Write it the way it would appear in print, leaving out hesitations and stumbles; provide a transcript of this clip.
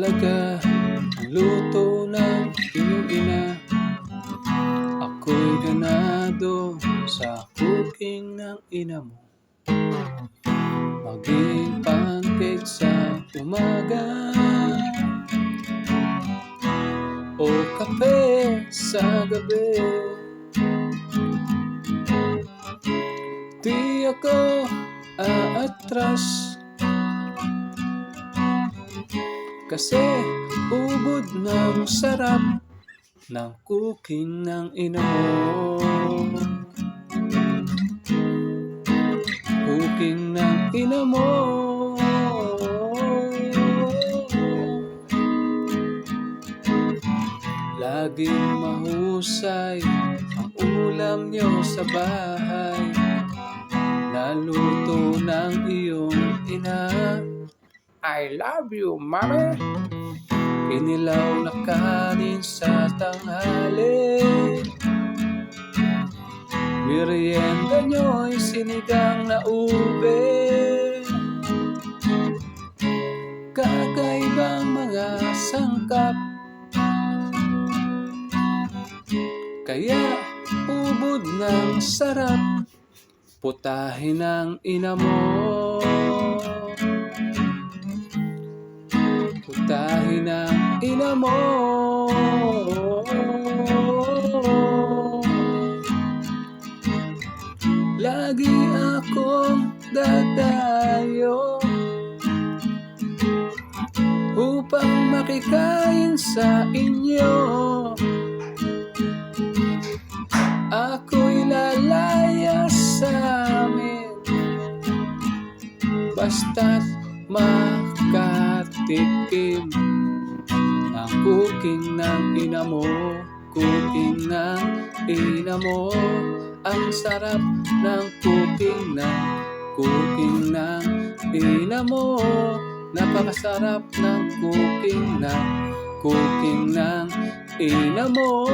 talaga ang luto ng iyong ina. Ako'y ganado sa cooking ng ina mo. Maging pancake sa umaga o kape sa gabi. Di ako aatras kasi ubod ng sarap ng cooking ng ina mo. Cooking ng ina mo. Laging mahusay ang ulam nyo sa bahay, naluto ng iyong ina. I love you, mami. Kinilaw na kanin sa tanghali, merienda nyo'y sinigang na ube. Kakaibang mga sangkap, kaya ubod ng sarap, putahin ng ina mo. Putahin ng ina mo. Lagi akong dadayo upang makikain sa inyo. Ako'y lalaya sa amin basta't makatikim ng cooking ng ina mo. Cooking ng ina mo. Ang sarap ng cooking ng ina mo. Napakasarap ng cooking ng ina mo.